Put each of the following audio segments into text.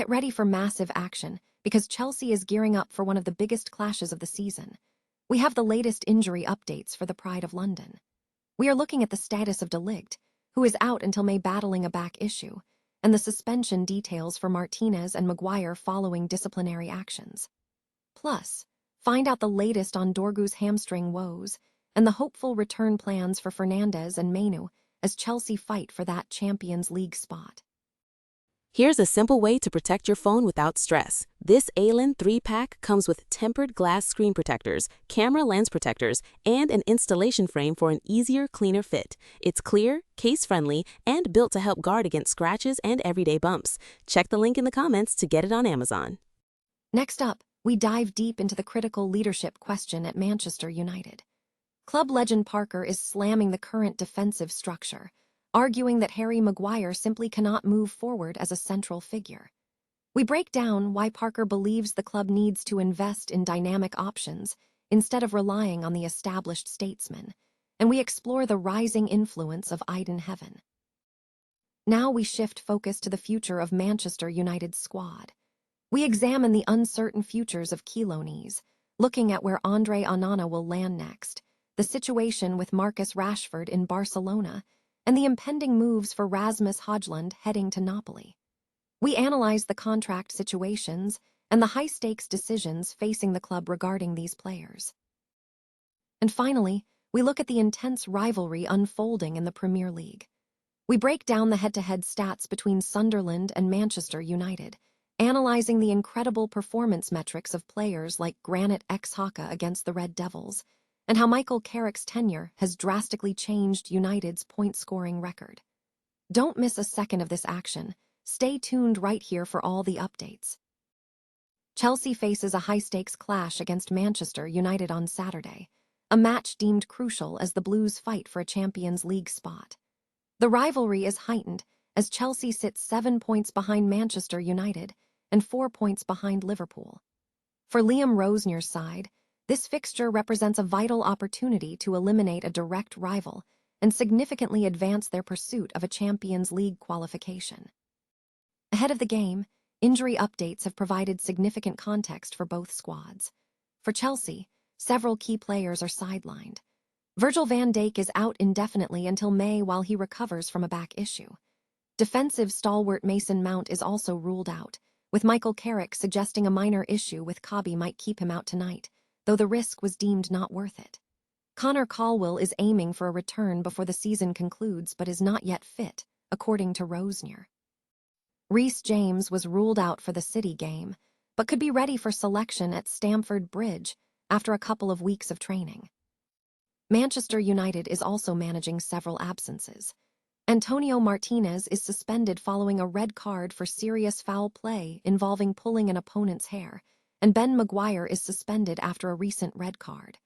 Get ready for massive action, because Chelsea is gearing up for one of the biggest clashes of the season. We have the latest injury updates for the Pride of London. We are looking at the status of De Ligt, who is out until May battling a back issue, and the suspension details for Martinez and Maguire following disciplinary actions. Plus, find out the latest on Dorgu's hamstring woes and the hopeful return plans for Fernandes and Mainu as Chelsea fight for that Champions League spot. Here's a simple way to protect your phone without stress. This ALIN 3-pack comes with tempered glass screen protectors, camera lens protectors, and an installation frame for an easier, cleaner fit. It's clear, case-friendly, and built to help guard against scratches and everyday bumps. Check the link in the comments to get it on Amazon. Next up, we dive deep into the critical leadership question at Manchester United. Club legend Parker is slamming the current defensive structure, arguing that Harry Maguire simply cannot move forward as a central figure. We break down why Parker believes the club needs to invest in dynamic options instead of relying on the established statesman, and we explore the rising influence of Eden Heaven. Now we shift focus to the future of Manchester United's squad. We examine the uncertain futures of Keylonese, looking at where Andre Onana will land next, the situation with Marcus Rashford in Barcelona, and the impending moves for Rasmus Hojlund heading to Napoli. We analyze the contract situations and the high-stakes decisions facing the club regarding these players. And finally, we look at the intense rivalry unfolding in the Premier League. We break down the head-to-head stats between Sunderland and Manchester United, analyzing the incredible performance metrics of players like Granit Xhaka against the Red Devils, and how Michael Carrick's tenure has drastically changed United's point-scoring record. Don't miss a second of this action. Stay tuned right here for all the updates. Chelsea faces a high-stakes clash against Manchester United on Saturday, a match deemed crucial as the Blues fight for a Champions League spot. The rivalry is heightened as Chelsea sits 7 points behind Manchester United and 4 points behind Liverpool. For Liam Rosner's side, this fixture represents a vital opportunity to eliminate a direct rival and significantly advance their pursuit of a Champions League qualification. Ahead of the game, injury updates have provided significant context for both squads. For Chelsea, several key players are sidelined. Virgil van Dijk is out indefinitely until May while he recovers from a back issue. Defensive stalwart Mason Mount is also ruled out, with Michael Carrick suggesting a minor issue with Kabi might keep him out tonight, though the risk was deemed not worth it. Connor Caldwell is aiming for a return before the season concludes but is not yet fit, according to Rosner. Reece James was ruled out for the City game, but could be ready for selection at Stamford Bridge after a couple of weeks of training. Manchester United is also managing several absences. Antonio Martinez is suspended following a red card for serious foul play involving pulling an opponent's hair, and Ben Maguire is suspended after a recent red card.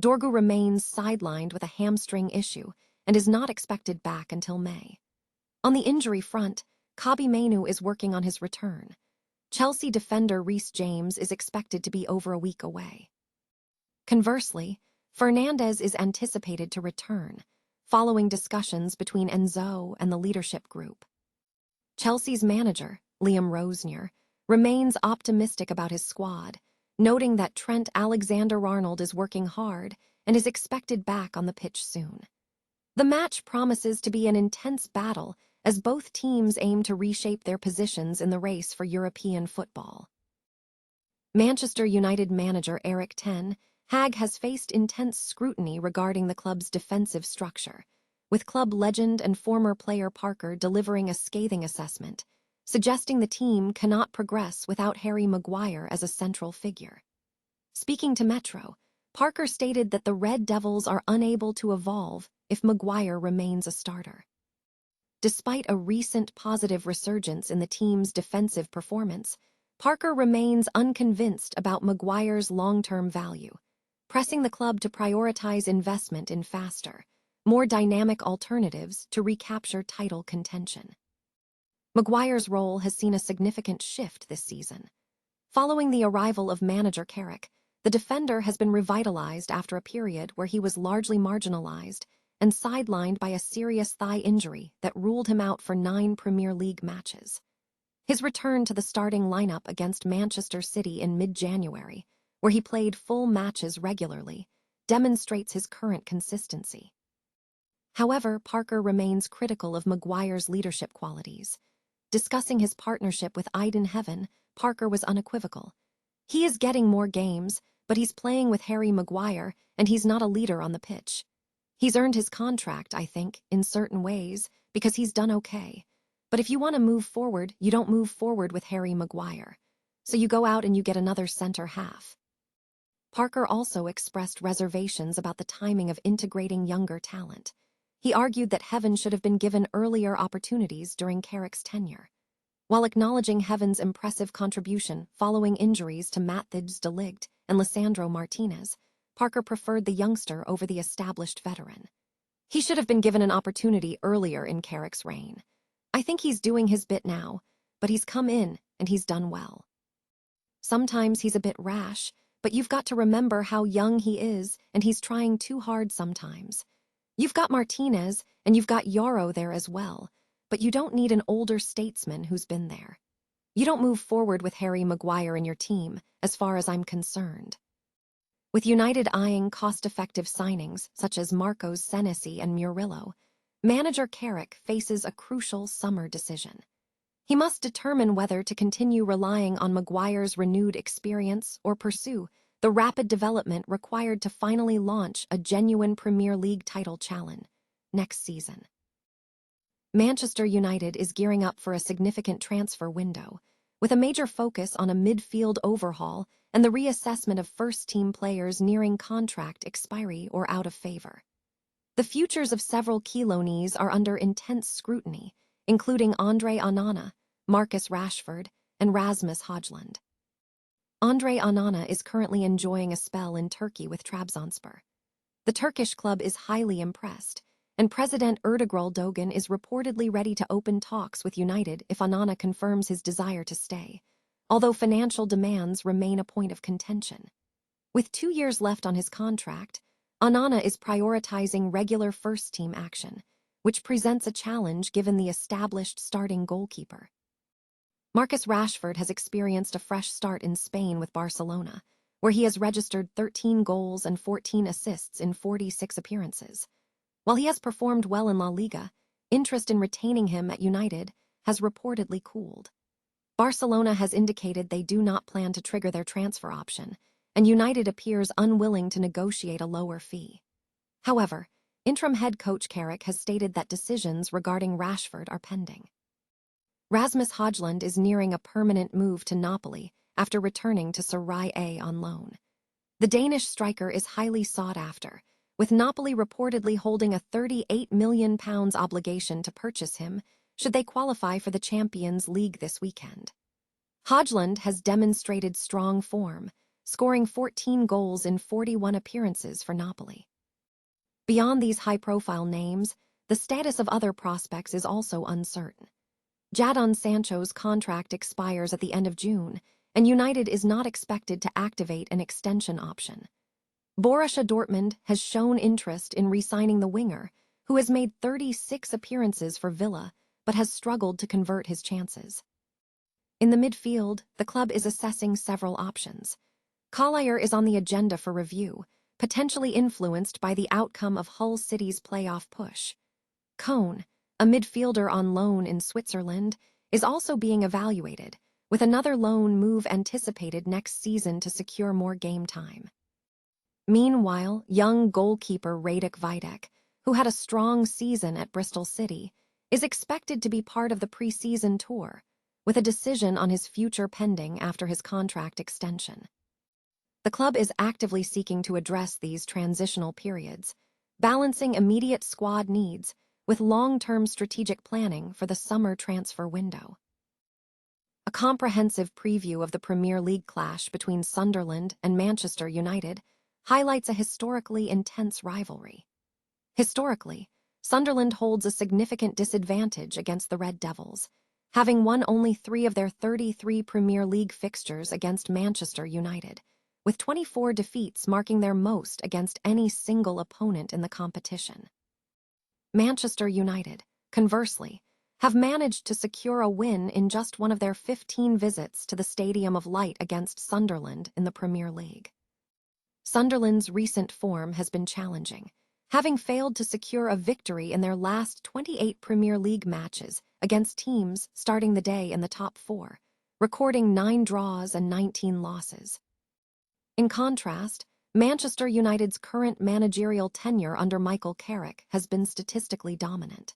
Dorgu remains sidelined with a hamstring issue and is not expected back until May. On the injury front, Kabi Mainu is working on his return. Chelsea defender Reece James is expected to be over a week away. Conversely, Fernandes is anticipated to return, following discussions between Enzo and the leadership group. Chelsea's manager, Liam Rosner, remains optimistic about his squad, noting that Trent Alexander-Arnold is working hard and is expected back on the pitch soon. The match promises to be an intense battle as both teams aim to reshape their positions in the race for European football. Manchester United manager Erik ten Hag has faced intense scrutiny regarding the club's defensive structure, with club legend and former player Parker delivering a scathing assessment, suggesting the team cannot progress without Harry Maguire as a central figure. Speaking to Metro, Parker stated that the Red Devils are unable to evolve if Maguire remains a starter. Despite a recent positive resurgence in the team's defensive performance, Parker remains unconvinced about Maguire's long-term value, pressing the club to prioritize investment in faster, more dynamic alternatives to recapture title contention. Maguire's role has seen a significant shift this season. Following the arrival of manager Carrick, the defender has been revitalized after a period where he was largely marginalized and sidelined by a serious thigh injury that ruled him out for 9 Premier League matches. His return to the starting lineup against Manchester City in mid-January, where he played full matches regularly, demonstrates his current consistency. However, Parker remains critical of Maguire's leadership qualities. Discussing his partnership with Eden Heaven, Parker was unequivocal. He is getting more games, but he's playing with Harry Maguire, and he's not a leader on the pitch. He's earned his contract, I think, in certain ways, because he's done okay. But if you want to move forward, you don't move forward with Harry Maguire. So you go out and you get another center half. Parker also expressed reservations about the timing of integrating younger talent. He argued that Heaven should have been given earlier opportunities during Carrick's tenure. While acknowledging Heaven's impressive contribution following injuries to Matthijs de Ligt and Lisandro Martinez, Parker preferred the youngster over the established veteran. He should have been given an opportunity earlier in Carrick's reign. I think he's doing his bit now, but he's come in and he's done well. Sometimes he's a bit rash, but you've got to remember how young he is, and he's trying too hard sometimes. You've got Martinez, and you've got Yoro there as well, but you don't need an older statesman who's been there. You don't move forward with Harry Maguire in your team, as far as I'm concerned. With United eyeing cost-effective signings such as Marcos Senesi and Murillo, manager Carrick faces a crucial summer decision. He must determine whether to continue relying on Maguire's renewed experience or pursue the rapid development required to finally launch a genuine Premier League title challenge next season. Manchester United is gearing up for a significant transfer window, with a major focus on a midfield overhaul and the reassessment of first-team players nearing contract expiry or out of favor. The futures of several key loanees are under intense scrutiny, including Andre Onana, Marcus Rashford, and Rasmus Hojlund. Andre Onana is currently enjoying a spell in Turkey with Trabzonspor. The Turkish club is highly impressed, and President Ertuğrul Doğan is reportedly ready to open talks with United if Onana confirms his desire to stay, although financial demands remain a point of contention. With 2 years left on his contract, Onana is prioritizing regular first-team action, which presents a challenge given the established starting goalkeeper. Marcus Rashford has experienced a fresh start in Spain with Barcelona, where he has registered 13 goals and 14 assists in 46 appearances. While he has performed well in La Liga, interest in retaining him at United has reportedly cooled. Barcelona has indicated they do not plan to trigger their transfer option, and United appears unwilling to negotiate a lower fee. However, interim head coach Carrick has stated that decisions regarding Rashford are pending. Rasmus Hojlund is nearing a permanent move to Napoli after returning to Serie A on loan. The Danish striker is highly sought after, with Napoli reportedly holding a £38 million obligation to purchase him should they qualify for the Champions League this weekend. Hojlund has demonstrated strong form, scoring 14 goals in 41 appearances for Napoli. Beyond these high-profile names, the status of other prospects is also uncertain. Jadon Sancho's contract expires at the end of June, and United is not expected to activate an extension option. Borussia Dortmund has shown interest in re-signing the winger, who has made 36 appearances for Villa but has struggled to convert his chances. In the midfield, the club is assessing several options. Collier is on the agenda for review, potentially influenced by the outcome of Hull City's playoff push. Cohn, a midfielder on loan in Switzerland, is also being evaluated, with another loan move anticipated next season to secure more game time. Meanwhile, young goalkeeper Radek Videk, who had a strong season at Bristol City, is expected to be part of the pre-season tour, with a decision on his future pending after his contract extension. The club is actively seeking to address these transitional periods, balancing immediate squad needs with long-term strategic planning for the summer transfer window. A comprehensive preview of the Premier League clash between Sunderland and Manchester United highlights a historically intense rivalry. Historically, Sunderland holds a significant disadvantage against the Red Devils, having won only 3 of their 33 Premier League fixtures against Manchester United, with 24 defeats marking their most against any single opponent in the competition. Manchester United, conversely, have managed to secure a win in just one of their 15 visits to the Stadium of Light against Sunderland in the Premier League. Sunderland's recent form has been challenging, having failed to secure a victory in their last 28 Premier League matches against teams starting the day in the top 4, recording 9 draws and 19 losses. In contrast, Manchester United's current managerial tenure under Michael Carrick has been statistically dominant.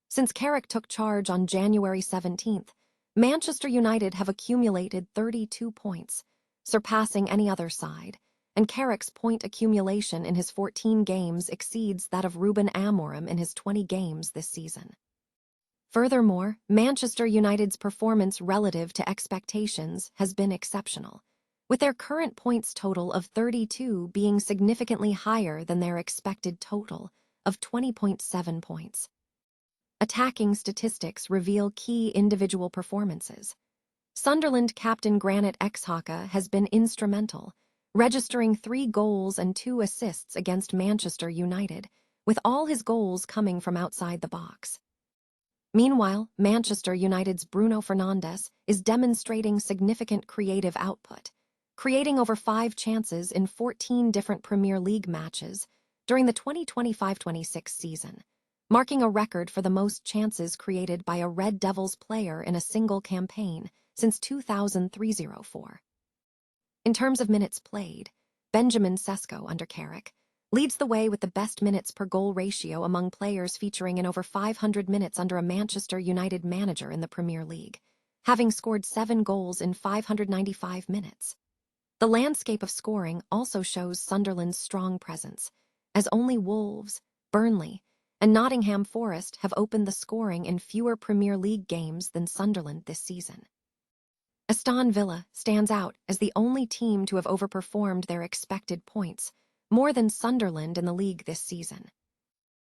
Since Carrick took charge on January 17th, Manchester United have accumulated 32 points, surpassing any other side, and Carrick's point accumulation in his 14 games exceeds that of Ruben Amorim in his 20 games this season. Furthermore, Manchester United's performance relative to expectations has been exceptional, with their current points total of 32 being significantly higher than their expected total of 20.7 points. Attacking statistics reveal key individual performances. Sunderland captain Granit Xhaka has been instrumental, registering 3 goals and 2 assists against Manchester United, with all his goals coming from outside the box. Meanwhile, Manchester United's Bruno Fernandes is demonstrating significant creative output, creating over 5 chances in 14 different Premier League matches during the 2025-26 season, marking a record for the most chances created by a Red Devils player in a single campaign since 2003-04. In terms of minutes played, Benjamin Sesko under Carrick leads the way with the best minutes per goal ratio among players featuring in over 500 minutes under a Manchester United manager in the Premier League, having scored 7 goals in 595 minutes. The landscape of scoring also shows Sunderland's strong presence, as only Wolves, Burnley, and Nottingham Forest have opened the scoring in fewer Premier League games than Sunderland this season. Aston Villa stands out as the only team to have overperformed their expected points, more than Sunderland in the league this season.